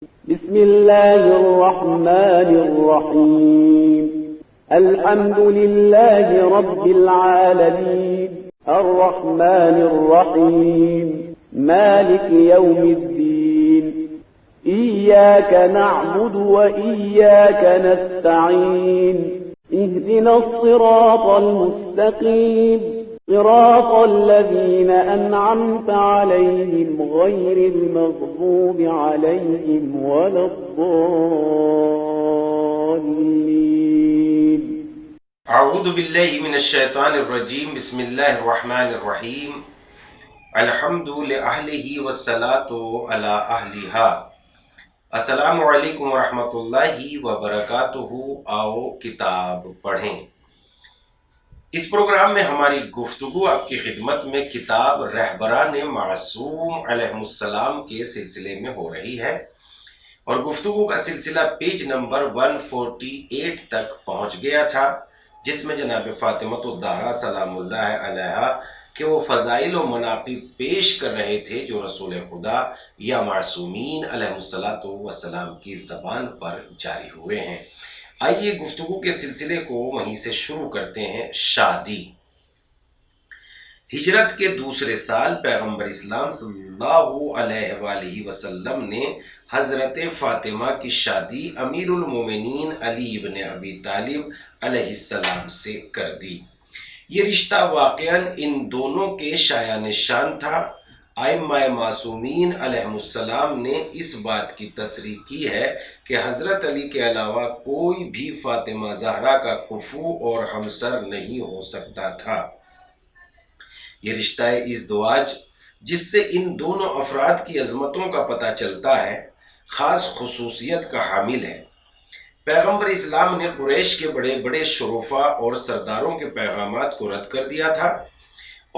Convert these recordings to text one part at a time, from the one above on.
بسم الله الرحمن الرحيم الحمد لله رب العالمين الرحمن الرحيم مالك يوم الدين إياك نعبد وإياك نستعين اهدنا الصراط المستقيم صراط الذين أنعمت عليهم غير المغضوب عليهم ولا الضالين. اعوذ باللہ من الشیطان الرجیم. بسم اللہ الرحمن الرحیم. الحمد لأہلہ والصلاۃ علی اہلہا. السلام علیکم ورحمۃ اللہ وبرکاتہ. آؤ کتاب پڑھیں. اس پروگرام میں ہماری گفتگو آپ کی خدمت میں کتاب رہبران معصوم علیہ السلام کے سلسلے میں ہو رہی ہے، اور گفتگو کا سلسلہ پیج نمبر 148 تک پہنچ گیا تھا، جس میں جناب فاطمہ الزہرا سلام اللہ علیہا کہ وہ فضائل و مناقب پیش کر رہے تھے جو رسول خدا یا معصومین علیہ السلام کی زبان پر جاری ہوئے ہیں. آئیے گفتگو کے سلسلے کو وہیں سے شروع کرتے ہیں. شادی. ہجرت کے دوسرے سال پیغمبر اسلام صلی اللہ علیہ وآلہ وسلم نے حضرت فاطمہ کی شادی امیر المومنین علی ابن ابی طالب علیہ السلام سے کر دی. یہ رشتہ واقعاً ان دونوں کے شایان شان تھا. ائمہ معصومین علیہ السلام نے اس بات کی تصریح کی ہے کہ حضرت علی کے علاوہ کوئی بھی فاطمہ زہرا کا کفو اور ہمسر نہیں ہو سکتا تھا. یہ رشتہ ازدواج جس سے ان دونوں افراد کی عظمتوں کا پتہ چلتا ہے، خاص خصوصیت کا حامل ہے. پیغمبر اسلام نے قریش کے بڑے بڑے شرفا اور سرداروں کے پیغامات کو رد کر دیا تھا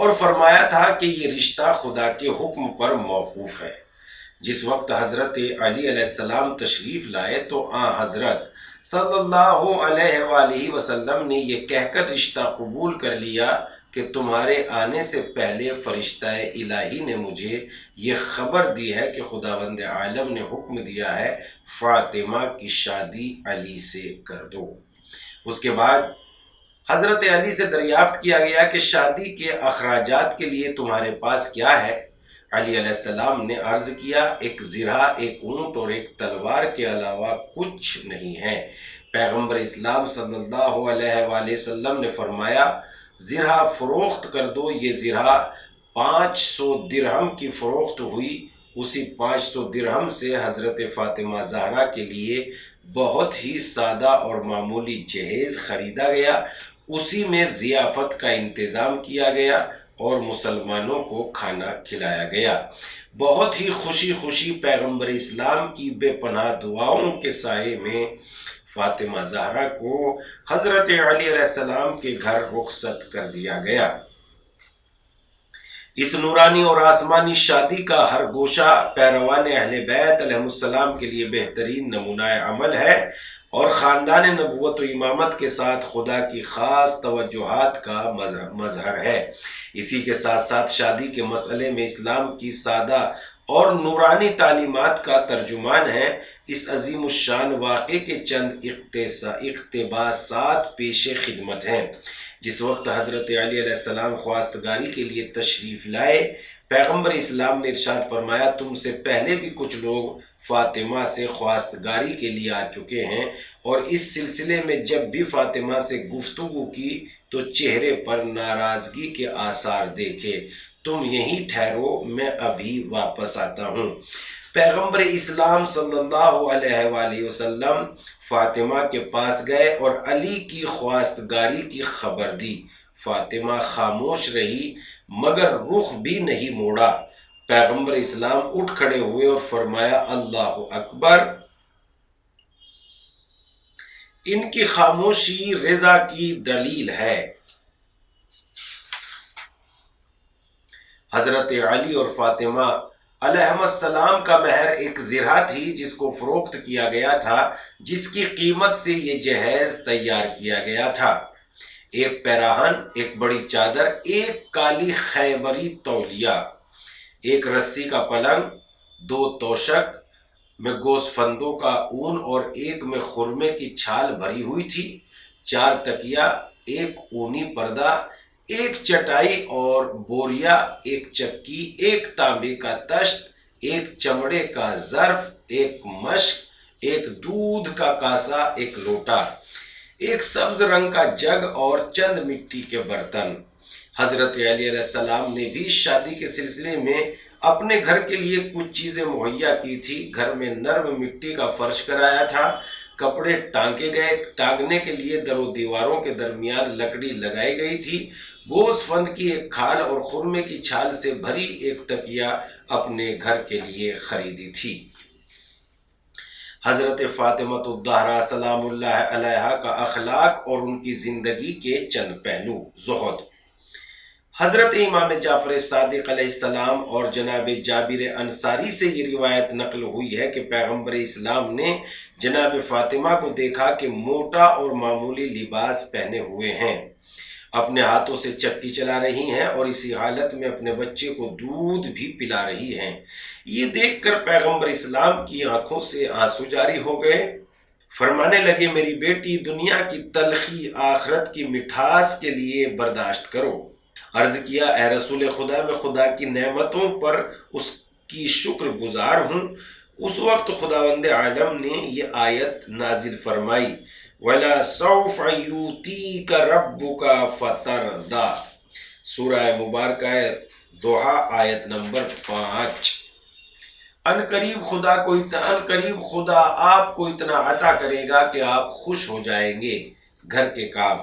اور فرمایا تھا کہ یہ رشتہ خدا کے حکم پر موقوف ہے. جس وقت حضرت علی علیہ السلام تشریف لائے تو حضرت صلی اللہ علیہ وآلہ وسلم نے یہ کہہ کر رشتہ قبول کر لیا کہ تمہارے آنے سے پہلے فرشتہ الہی نے مجھے یہ خبر دی ہے کہ خداوند عالم نے حکم دیا ہے فاطمہ کی شادی علی سے کر دو. اس کے بعد حضرت علی سے دریافت کیا گیا کہ شادی کے اخراجات کے لیے تمہارے پاس کیا ہے؟ علی علیہ السلام نے عرض کیا، ایک زرہ، ایک اونٹ اور ایک تلوار کے علاوہ کچھ نہیں ہے. پیغمبر اسلام صلی اللہ علیہ وآلہ وسلم نے فرمایا، زرہ فروخت کر دو. یہ زرہ 500 درہم کی فروخت ہوئی. اسی 500 درہم سے حضرت فاطمہ زہرا کے لیے بہت ہی سادہ اور معمولی جہیز خریدا گیا. اسی میں ضیافت کا انتظام کیا گیا اور مسلمانوں کو کھانا کھلایا گیا. بہت ہی خوشی خوشی پیغمبر اسلام کی بے پناہ دعاؤں کے سائے میں فاطمہ زہرا کو حضرت علی علیہ السلام کے گھر رخصت کر دیا گیا. اس نورانی اور آسمانی شادی کا ہر گوشہ پیروان اہل بیت علیہ السلام کے لیے بہترین نمونہ عمل ہے اور خاندان نبوت و امامت کے ساتھ خدا کی خاص توجہات کا مظہر ہے. اسی کے ساتھ ساتھ شادی کے مسئلے میں اسلام کی سادہ اور نورانی تعلیمات کا ترجمان ہے. اس عظیم الشان واقعے کے چند اقتباسات پیش خدمت ہیں. جس وقت حضرت علی علیہ السلام خواستگاری کے لیے تشریف لائے، پیغمبر اسلام نے ارشاد فرمایا، تم سے پہلے بھی کچھ لوگ فاطمہ سے خواستگاری کے لیے آ چکے ہیں، اور اس سلسلے میں جب بھی فاطمہ سے گفتگو کی تو چہرے پر ناراضگی کے آثار دیکھے. تم یہیں ٹھہرو، میں ابھی واپس آتا ہوں. پیغمبر اسلام صلی اللہ علیہ وآلہ وسلم فاطمہ کے پاس گئے اور علی کی خواستگاری کی خبر دی. فاطمہ خاموش رہی مگر رخ بھی نہیں موڑا. پیغمبر اسلام اٹھ کھڑے ہوئے اور فرمایا، اللہ اکبر. ان کی خاموشی رضا کی دلیل ہے. حضرت علی اور فاطمہ علیہ السلام کا مہر ایک زرہ تھی جس کو فروخت کیا گیا تھا، جس کی قیمت سے یہ جہیز تیار کیا گیا تھا. ایک پیراہن، ایک بڑی چادر، ایک کالی خیبری تولیہ، ایک رسی کا پلنگ، 2 توشک، میں گوشت فندوں کا اون اور ایک میں خرمے کی چھال بھری ہوئی تھی، 4 تکیا، ایک اونی پردہ، ایک چٹائی اور بوریا، ایک چکی، ایک تانبے کا تشت، ایک چمڑے کا ظرف، ایک مشک، ایک دودھ کا کاسا، ایک لوٹا، ایک سبز رنگ کا جگ اور چند مٹی کے برتن۔ حضرت علی علیہ السلام نے بھی شادی کے سلسلے میں اپنے گھر کے لیے کچھ چیزیں مہیا کی تھی۔ گھر میں نرم مٹی کا فرش کرایا تھا، کپڑے ٹانگے گئے، ٹانگنے کے لیے در و دیواروں کے درمیان لکڑی لگائی گئی تھی۔ گوشت فند کی ایک کھال اور خرمے کی چھال سے بھری ایک تکیا اپنے گھر کے لیے خریدی تھی۔ حضرت فاطمہ الزہرا سلام اللہ علیہا کا اخلاق اور ان کی زندگی کے چند پہلو۔ زہد۔ حضرت امام جعفر صادق علیہ السلام اور جناب جابر انصاری سے یہ روایت نقل ہوئی ہے کہ پیغمبر اسلام نے جناب فاطمہ کو دیکھا کہ موٹا اور معمولی لباس پہنے ہوئے ہیں، اپنے ہاتھوں سے چکی چلا رہی ہیں اور اسی حالت میں اپنے بچے کو دودھ بھی پلا رہی ہیں۔ یہ دیکھ کر پیغمبر اسلام کی آنکھوں سے آنسو جاری ہو گئے۔ فرمانے لگے، میری بیٹی، دنیا کی تلخی آخرت کی مٹھاس کے لیے برداشت کرو۔ عرض کیا، اے رسول خدا، میں خدا کی نعمتوں پر اس کی شکر گزار ہوں۔ اس وقت خداوند عالم نے یہ آیت نازل فرمائی، وَلَا سَوْفَ يُؤْتِيكَ رَبُّكَ فَتَرْضَىٰ، سورہ مبارکہ دوحہ آیت نمبر 5۔ ان قریب خدا آپ کو اتنا عطا کرے گا کہ آپ خوش ہو جائیں گے۔ گھر کے کام۔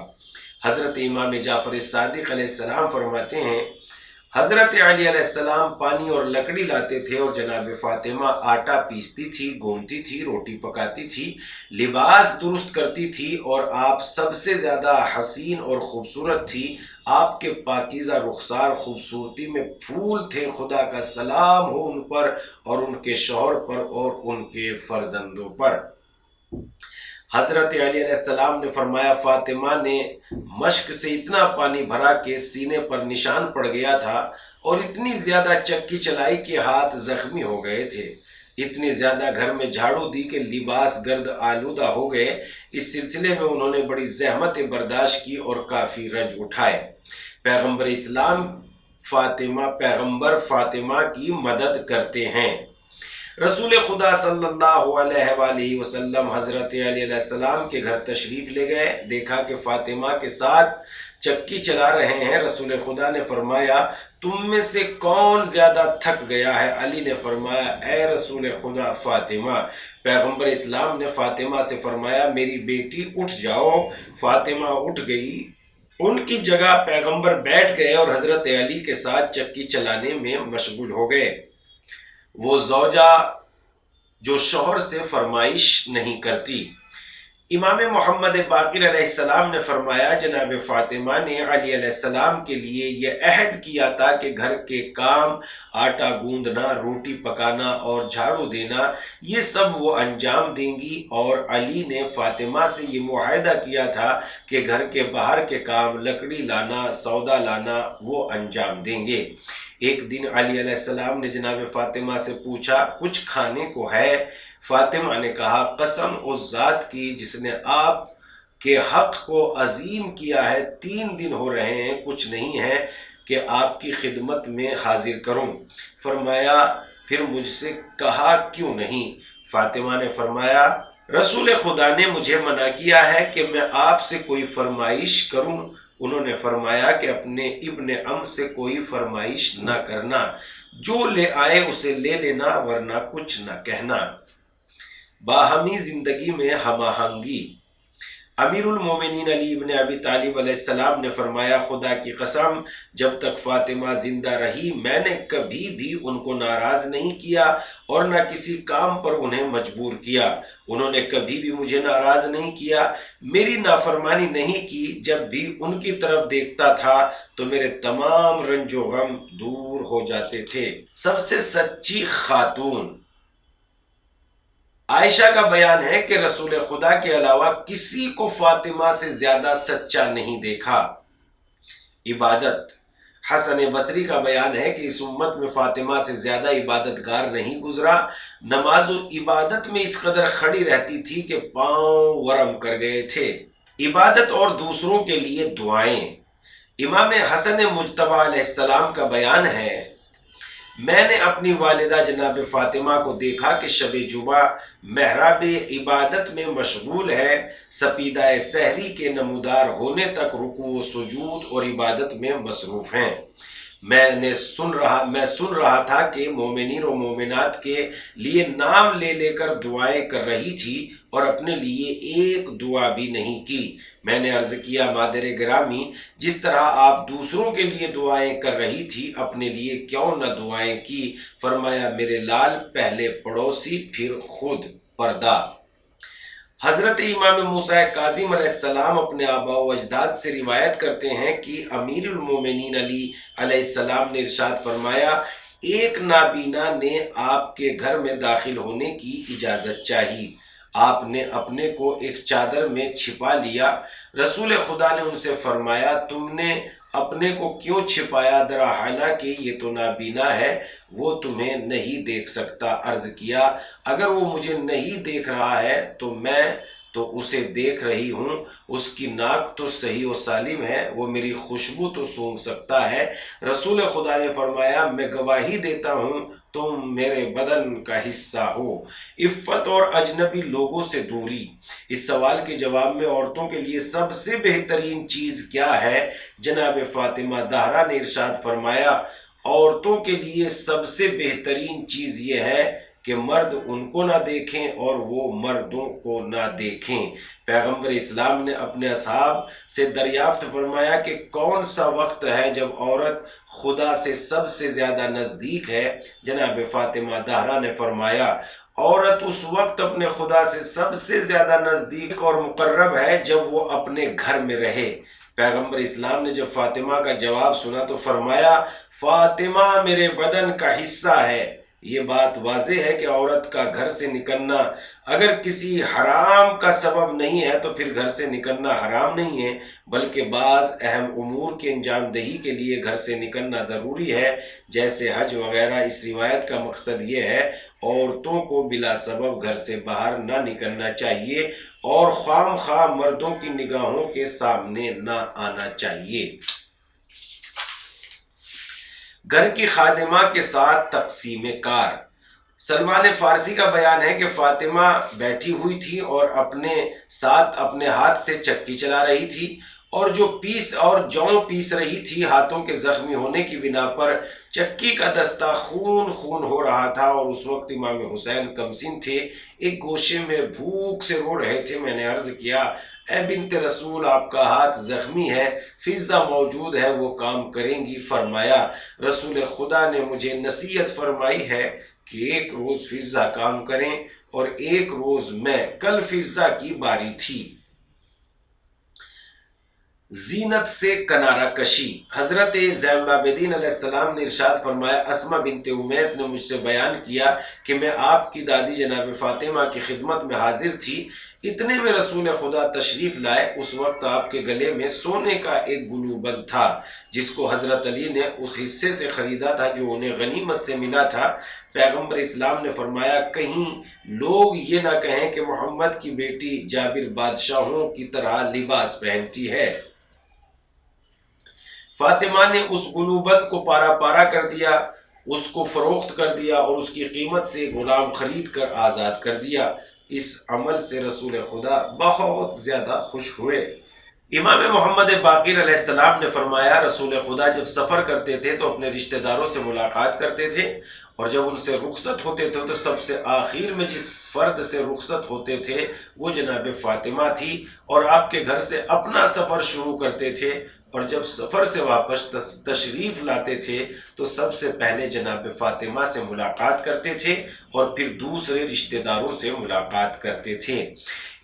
حضرت امام جعفر صادق علیہ السلام فرماتے ہیں، حضرت علی علیہ السلام پانی اور لکڑی لاتے تھے اور جناب فاطمہ آٹا پیستی تھی، گوندتی تھی، روٹی پکاتی تھی، لباس درست کرتی تھی، اور آپ سب سے زیادہ حسین اور خوبصورت تھی۔ آپ کے پاکیزہ رخسار خوبصورتی میں پھول تھے۔ خدا کا سلام ہو ان پر اور ان کے شوہر پر اور ان کے فرزندوں پر۔ حضرت علی علیہ السلام نے فرمایا، فاطمہ نے مشک سے اتنا پانی بھرا کہ سینے پر نشان پڑ گیا تھا، اور اتنی زیادہ چکی چلائی کہ ہاتھ زخمی ہو گئے تھے، اتنی زیادہ گھر میں جھاڑو دی کہ لباس گرد آلودہ ہو گئے۔ اس سلسلے میں انہوں نے بڑی زحمتیں برداشت کی اور کافی رنج اٹھائے۔ پیغمبر اسلام پیغمبر فاطمہ کی مدد کرتے ہیں۔ رسول خدا صلی اللہ علیہ وآلہ وسلم حضرت علی علیہ السلام کے گھر تشریف لے گئے، دیکھا کہ فاطمہ کے ساتھ چکی چلا رہے ہیں۔ رسول خدا نے فرمایا، تم میں سے کون زیادہ تھک گیا ہے؟ علی نے فرمایا، اے رسول خدا، فاطمہ۔ پیغمبر اسلام نے فاطمہ سے فرمایا، میری بیٹی اٹھ جاؤ۔ فاطمہ اٹھ گئی، ان کی جگہ پیغمبر بیٹھ گئے اور حضرت علی کے ساتھ چکی چلانے میں مشغول ہو گئے۔ وہ زوجہ جو شوہر سے فرمائش نہیں کرتی۔ امام محمد باقر علیہ السلام نے فرمایا، جناب فاطمہ نے علی علیہ السلام کے لیے یہ عہد کیا تھا کہ گھر کے کام، آٹا گوندنا، روٹی پکانا اور جھاڑو دینا، یہ سب وہ انجام دیں گی، اور علی نے فاطمہ سے یہ معاہدہ کیا تھا کہ گھر کے باہر کے کام، لکڑی لانا، سودا لانا، وہ انجام دیں گے۔ ایک دن علی علیہ السلام نے جناب فاطمہ سے پوچھا، کچھ کھانے کو ہے؟ فاطمہ نے کہا، قسم اس ذات کی جس نے آپ کے حق کو عظیم کیا ہے، 3 دن ہو رہے ہیں، کچھ نہیں ہے کہ آپ کی خدمت میں حاضر کروں۔ فرمایا، پھر مجھ سے کہا کیوں نہیں؟ فاطمہ نے فرمایا، رسول خدا نے مجھے منع کیا ہے کہ میں آپ سے کوئی فرمائش کروں۔ انہوں نے فرمایا کہ اپنے ابن ام سے کوئی فرمائش نہ کرنا، جو لے آئے اسے لے لینا، ورنہ کچھ نہ کہنا۔ باہمی زندگی میں ہم آہنگی۔ امیر المومنین علی ابن ابی طالب علیہ السلام نے فرمایا، خدا کی قسم، جب تک فاطمہ زندہ رہی میں نے کبھی بھی ان کو ناراض نہیں کیا اور نہ کسی کام پر انہیں مجبور کیا۔ انہوں نے کبھی بھی مجھے ناراض نہیں کیا، میری نافرمانی نہیں کی۔ جب بھی ان کی طرف دیکھتا تھا تو میرے تمام رنج و غم دور ہو جاتے تھے۔ سب سے سچی خاتون۔ عائشہ کا بیان ہے کہ رسول خدا کے علاوہ کسی کو فاطمہ سے زیادہ سچا نہیں دیکھا۔ عبادت۔ حسن بصری کا بیان ہے کہ اس امت میں فاطمہ سے زیادہ عبادت گار نہیں گزرا، نماز و عبادت میں اس قدر کھڑی رہتی تھی کہ پاؤں ورم کر گئے تھے۔ عبادت اور دوسروں کے لیے دعائیں۔ امام حسن مجتبی علیہ السلام کا بیان ہے، میں نے اپنی والدہ جناب فاطمہ کو دیکھا کہ شب جمعہ محراب عبادت میں مشغول ہے، سپیدہ سحری کے نمودار ہونے تک رکوع و سجود اور عبادت میں مصروف ہیں۔ میں سن رہا تھا کہ مومنین و مومنات کے لیے نام لے لے کر دعائیں کر رہی تھی اور اپنے لیے ایک دعا بھی نہیں کی۔ میں نے عرض کیا، مادر گرامی، جس طرح آپ دوسروں کے لیے دعائیں کر رہی تھی اپنے لیے کیوں نہ دعائیں کی؟ فرمایا، میرے لال، پہلے پڑوسی پھر خود پردہ۔ حضرت امام موسیٰ کاظم علیہ السلام اپنے آباء و اجداد سے روایت کرتے ہیں کہ امیر المومنین علی علیہ السلام نے ارشاد فرمایا، ایک نابینا نے آپ کے گھر میں داخل ہونے کی اجازت چاہی، آپ نے اپنے کو ایک چادر میں چھپا لیا۔ رسول خدا نے ان سے فرمایا، تم نے اپنے کو کیوں چھپایا؟ درحالہ کہ یہ تو نابینا ہے، وہ تمہیں نہیں دیکھ سکتا۔ عرض کیا، اگر وہ مجھے نہیں دیکھ رہا ہے تو میں تو اسے دیکھ رہی ہوں، اس کی ناک تو صحیح و سالم ہے، وہ میری خوشبو تو سونگھ سکتا ہے۔ رسول خدا نے فرمایا، میں گواہی دیتا ہوں تم میرے بدن کا حصہ ہو۔ عفت اور اجنبی لوگوں سے دوری۔ اس سوال کے جواب میں عورتوں کے لیے سب سے بہترین چیز کیا ہے؟ جناب فاطمہ زہرا نے ارشاد فرمایا، عورتوں کے لیے سب سے بہترین چیز یہ ہے کہ مرد ان کو نہ دیکھیں اور وہ مردوں کو نہ دیکھیں۔ پیغمبر اسلام نے اپنے اصحاب سے دریافت فرمایا کہ کون سا وقت ہے جب عورت خدا سے سب سے زیادہ نزدیک ہے؟ جناب فاطمہ زہرا نے فرمایا، عورت اس وقت اپنے خدا سے سب سے زیادہ نزدیک اور مقرب ہے جب وہ اپنے گھر میں رہے۔ پیغمبر اسلام نے جب فاطمہ کا جواب سنا تو فرمایا، فاطمہ میرے بدن کا حصہ ہے۔ یہ بات واضح ہے کہ عورت کا گھر سے نکلنا اگر کسی حرام کا سبب نہیں ہے تو پھر گھر سے نکلنا حرام نہیں ہے، بلکہ بعض اہم امور کی انجام دہی کے لیے گھر سے نکلنا ضروری ہے، جیسے حج وغیرہ۔ اس روایت کا مقصد یہ ہے، عورتوں کو بلا سبب گھر سے باہر نہ نکلنا چاہیے اور خام خواہ مردوں کی نگاہوں کے سامنے نہ آنا چاہیے۔ گھر کی خادمہ کے ساتھ تقسیم کار۔ سلمان فارسی کا بیان ہے کہ فاطمہ بیٹھی ہوئی تھی اور اپنے ساتھ اپنے ہاتھ سے چکی چلا رہی تھی اور جو پیس رہی تھی، ہاتھوں کے زخمی ہونے کی بنا پر چکی کا دستہ خون ہو رہا تھا، اور اس وقت امام حسین کمسن تھے، ایک گوشے میں بھوک سے رو رہے تھے۔ میں نے عرض کیا، اے بنت رسول، آپ کا ہاتھ زخمی ہے، فضہ موجود ہے، وہ کام کریں گی؟ فرمایا، رسول خدا نے مجھے نصیحت فرمائی ہے کہ ایک روز فضہ کام کریں اور ایک روز میں۔ کل فضہ کی باری تھی۔ زینت سے کنارہ کشی۔ حضرت زین العابدین علیہ السلام نے ارشاد فرمایا، اسماء بنت امیس نے مجھ سے بیان کیا کہ میں آپ کی دادی جناب فاطمہ کی خدمت میں حاضر تھی، اتنے میں رسول خدا تشریف لائے۔ اس وقت آپ کے گلے میں سونے کا ایک گلوبند تھا جس کو حضرت علی نے اس حصے سے خریدا تھا جو انہیں غنیمت سے ملا تھا۔ پیغمبر اسلام نے فرمایا، کہیں لوگ یہ نہ کہیں کہ محمد کی بیٹی جابر بادشاہوں کی طرح لباس پہنتی ہے۔ فاطمہ نے اس گلوبند کو پارا پارا کر دیا، اس کو فروخت کر دیا اور اس کی قیمت سے غلام خرید کر آزاد کر دیا۔ اس عمل سے رسول خدا بہت زیادہ خوش ہوئے۔ امام محمد باقر علیہ السلام نے فرمایا، رسول خدا جب سفر کرتے تھے تو اپنے رشتہ داروں سے ملاقات کرتے تھے، اور جب ان سے رخصت ہوتے تھے تو سب سے آخر میں جس فرد سے رخصت ہوتے تھے وہ جناب فاطمہ تھی، اور آپ کے گھر سے اپنا سفر شروع کرتے تھے، اور جب سفر سے واپس تشریف لاتے تھے تو سب سے پہلے جناب فاطمہ سے ملاقات کرتے تھے اور پھر دوسرے رشتہ داروں سے ملاقات کرتے تھے۔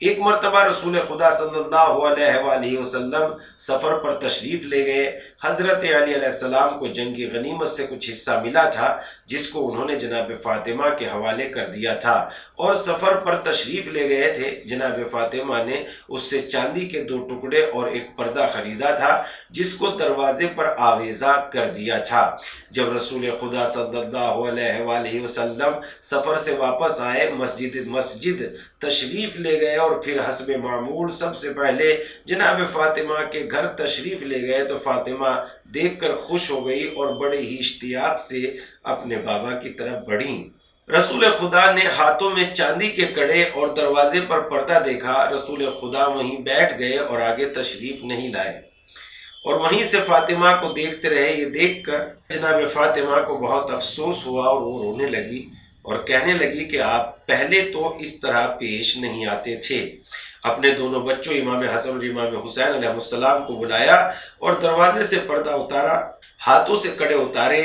ایک مرتبہ رسول خدا صلی اللہ علیہ وآلہ وسلم سفر پر تشریف لے گئے۔ حضرت علی علیہ السلام کو جنگی غنیمت سے کچھ حصہ ملا تھا جس کو انہوں نے جناب فاطمہ کے حوالے کر دیا تھا، اور سفر پر تشریف لے گئے تھے۔ جناب فاطمہ نے اس سے چاندی کے 2 ٹکڑے اور ایک پردہ خریدا تھا۔ جس کو دروازے پر آویزہ کر دیا تھا۔ جب رسول خدا صلی اللہ علیہ وآلہ وسلم سفر سے واپس آئے، مسجد تشریف لے گئے اور پھر حسب معمول سب سے پہلے جناب فاطمہ کے گھر تشریف لے گئے تو فاطمہ دیکھ کر خوش ہو گئی اور بڑے ہی اشتیاق سے اپنے بابا کی طرف بڑھیں۔ رسول خدا نے ہاتھوں میں چاندی کے کڑے اور دروازے پر پردہ دیکھا۔ رسول خدا وہیں بیٹھ گئے اور آگے تشریف نہیں لائے اور وہیں سے فاطمہ کو دیکھتے رہے۔ یہ دیکھ کر جناب فاطمہ کو بہت افسوس ہوا اور وہ رونے لگی اور کہنے لگی کہ آپ پہلے تو اس طرح پیش نہیں آتے تھے۔ اپنے دونوں بچوں امام حسن اور امام حسین علیہ السلام کو بلایا اور دروازے سے پردہ اتارا، ہاتھوں سے کڑے اتارے،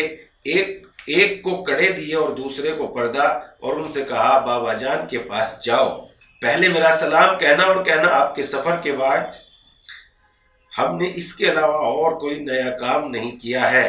ایک کو کڑے دیے اور دوسرے کو پردہ، اور ان سے کہا بابا جان کے پاس جاؤ، پہلے میرا سلام کہنا اور کہنا آپ کے سفر کے بعد ہم نے اس کے علاوہ اور کوئی نیا کام نہیں کیا ہے،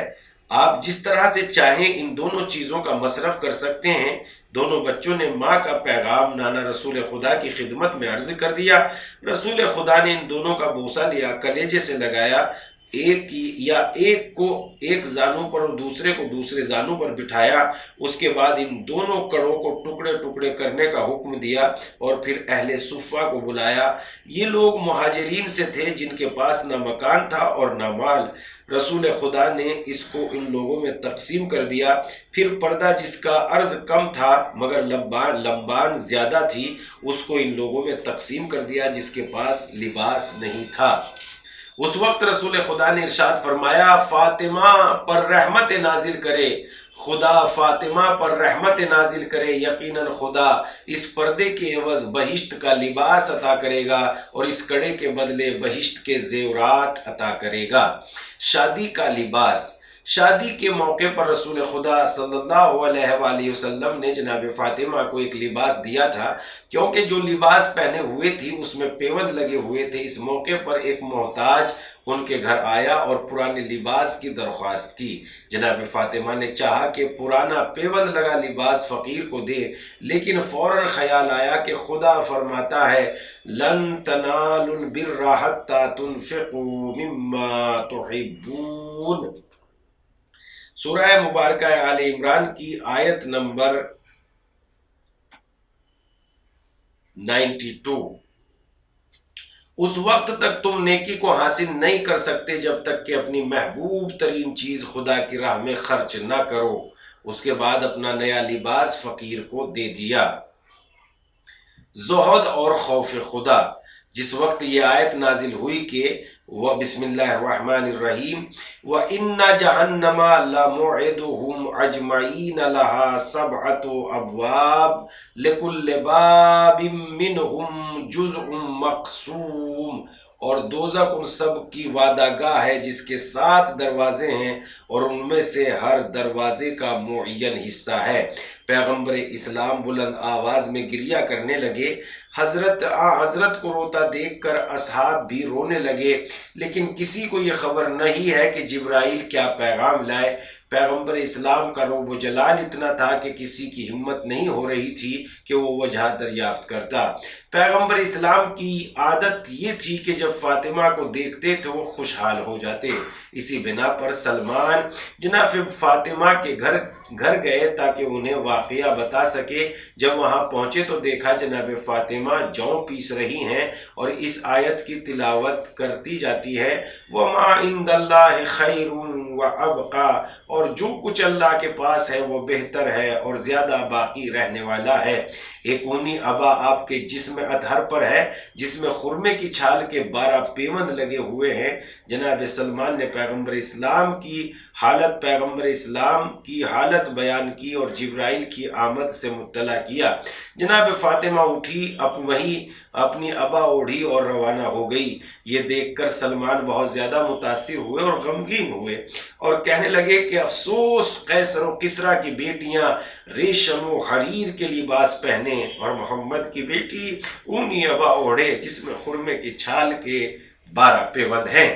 آپ جس طرح سے چاہیں ان دونوں چیزوں کا مصرف کر سکتے ہیں۔ دونوں بچوں نے ماں کا پیغام نانا رسول خدا کی خدمت میں عرض کر دیا۔ رسول خدا نے ان دونوں کا بوسہ لیا، کلیجے سے لگایا، ایک کو ایک زانو پر اور دوسرے کو دوسرے زانو پر بٹھایا۔ اس کے بعد ان دونوں کڑوں کو ٹکڑے ٹکڑے کرنے کا حکم دیا اور پھر اہل صفہ کو بلایا۔ یہ لوگ مہاجرین سے تھے جن کے پاس نہ مکان تھا اور نہ مال۔ رسول خدا نے اس کو ان لوگوں میں تقسیم کر دیا۔ پھر پردہ جس کا عرض کم تھا مگر لمبان زیادہ تھی، اس کو ان لوگوں میں تقسیم کر دیا جس کے پاس لباس نہیں تھا۔ اس وقت رسول خدا نے ارشاد فرمایا فاطمہ پر رحمت نازل کرے، خدا فاطمہ پر رحمت نازل کرے، یقیناً خدا اس پردے کے عوض بہشت کا لباس عطا کرے گا اور اس کڑے کے بدلے بہشت کے زیورات عطا کرے گا۔ شادی کا لباس۔ شادی کے موقع پر رسول خدا صلی اللہ علیہ وآلہ وسلم نے جناب فاطمہ کو ایک لباس دیا تھا، کیونکہ جو لباس پہنے ہوئے تھی اس میں پیوند لگے ہوئے تھے۔ اس موقع پر ایک محتاج ان کے گھر آیا اور پرانے لباس کی درخواست کی۔ جناب فاطمہ نے چاہا کہ پرانا پیوند لگا لباس فقیر کو دے، لیکن فوراً خیال آیا کہ خدا فرماتا ہے لن تنالوا البر حتى تنفقوا مما تحبون۔ سورہ مبارکہ آل عمران کی آیت نمبر 92۔ اس وقت تک تم نیکی کو حاصل نہیں کر سکتے جب تک کہ اپنی محبوب ترین چیز خدا کی راہ میں خرچ نہ کرو۔ اس کے بعد اپنا نیا لباس فقیر کو دے دیا۔ زہد اور خوف خدا۔ جس وقت یہ آیت نازل ہوئی کہ بسم اللہ الرحمن الرحیم وَإِنَّ جَهَنَّمَ لَمَوْعِدُهُمْ أَجْمَعِينَ لَهَا سَبْعَةُ أَبْوَابٍ لِكُلِّ بَابٍ مِّنْهُمْ جُزْءٌ مَّقْسُومٌ، اور دوزخ ان سب کی وعدہ گاہ ہے جس کے 7 دروازے ہیں اور ان میں سے ہر دروازے کا معین حصہ ہے۔ پیغمبر اسلام بلند آواز میں گریہ کرنے لگے۔ حضرت کو روتا دیکھ کر اصحاب بھی رونے لگے، لیکن کسی کو یہ خبر نہیں ہے کہ جبرائیل کیا پیغام لائے۔ پیغمبر اسلام کا رعب و جلال اتنا تھا کہ کسی کی ہمت نہیں ہو رہی تھی کہ وہ وجہ دریافت کرتا۔ پیغمبر اسلام کی عادت یہ تھی کہ جب فاطمہ کو دیکھتے تو وہ خوشحال ہو جاتے۔ اسی بنا پر سلمان جناب فاطمہ کے گھر گئے تاکہ انہیں واقعہ بتا سکے۔ جب وہاں پہنچے تو دیکھا جناب فاطمہ جوں پیس رہی ہیں اور اس آیت کی تلاوت کرتی جاتی ہے وَمَا عِندَ اللَّهِ خَيْرٌ وَأَبْقَى، اور جو کچھ اللہ کے پاس ہے وہ بہتر ہے اور زیادہ باقی رہنے والا ہے۔ ایک اونی ابا آپ کے جسم اطہر پر ہے جس میں خرمے کی چھال کے 12 پیوند لگے ہوئے ہیں۔ جناب سلمان نے پیغمبر اسلام کی حالت بیان کی اور جبرائیل کی آمد سے مطلع کیا۔ جناب فاطمہ اٹھی، وہی اپنی ابا اوڑھی اور روانہ ہو گئی۔ یہ دیکھ کر سلمان بہت زیادہ متاثر ہوئے اور غمگین ہوئے اور کہنے لگے کہ افسوس قیصر و کسریٰ کی بیٹیاں ریشم و حریر کے لباس پہنے اور محمد کی بیٹی اونی ابا اوڑھے جس میں خرمے کی چھال کے 12 پیوند ہیں۔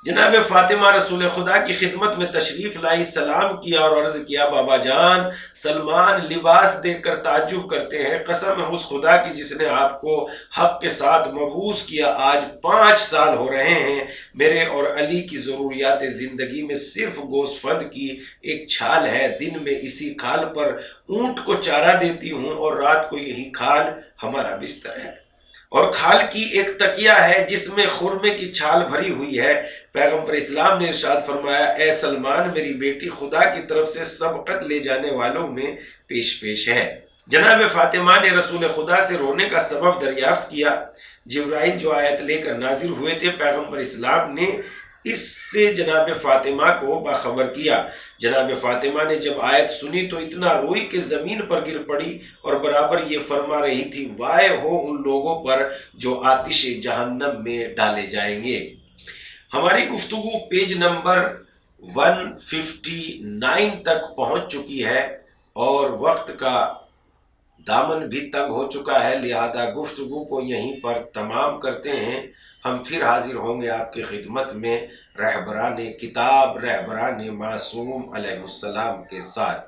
جناب فاطمہ رسول خدا کی خدمت میں تشریف لائی، سلام کیا اور عرض کیا بابا جان سلمان لباس دیکھ کر تعجب کرتے ہیں، قسم ہے اس خدا کی جس نے آپ کو حق کے ساتھ مبعوث کیا، آج 5 سال ہو رہے ہیں، میرے اور علی کی ضروریات زندگی میں صرف گوسفند کی ایک چھال ہے، دن میں اسی کھال پر اونٹ کو چارہ دیتی ہوں اور رات کو یہی کھال ہمارا بستر ہے، اور کھال کی ایک تکیہ ہے جس میں خرمے کی چھال بھری ہوئی ہے۔ پیغمبر اسلام نے ارشاد فرمایا، اے سلمان میری بیٹی خدا کی طرف سے سبقت لے جانے والوں میں پیش ہے۔ جناب فاطمہ نے رسول خدا سے رونے کا سبب دریافت کیا۔ جبرائیل جو آیت لے کر نازل ہوئے تھے، پیغمبر اسلام نے اس سے جناب فاطمہ کو باخبر کیا۔ جناب فاطمہ نے جب آیت سنی تو اتنا روئی کہ زمین پر گر پڑی اور برابر یہ فرما رہی تھی، وائے ہو ان لوگوں پر جو آتش جہنم میں ڈالے جائیں گے۔ ہماری گفتگو پیج نمبر 159 تک پہنچ چکی ہے اور وقت کا دامن بھی تنگ ہو چکا ہے، لہذا گفتگو کو یہیں پر تمام کرتے ہیں۔ ہم پھر حاضر ہوں گے آپ کی خدمت میں رہبران کتاب، رہبران معصوم علیہ السلام کے ساتھ۔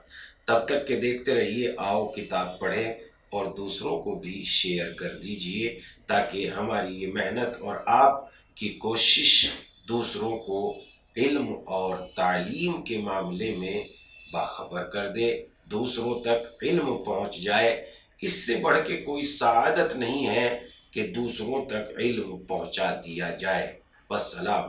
تب تک کہ دیکھتے رہیے آؤ کتاب پڑھیں اور دوسروں کو بھی شیئر کر دیجئے تاکہ ہماری یہ محنت اور آپ کی کوشش دوسروں کو علم اور تعلیم کے معاملے میں باخبر کر دے، دوسروں تک علم پہنچ جائے۔ اس سے بڑھ کے کوئی سعادت نہیں ہے کہ دوسروں تک علم پہنچا دیا جائے۔ والسلام۔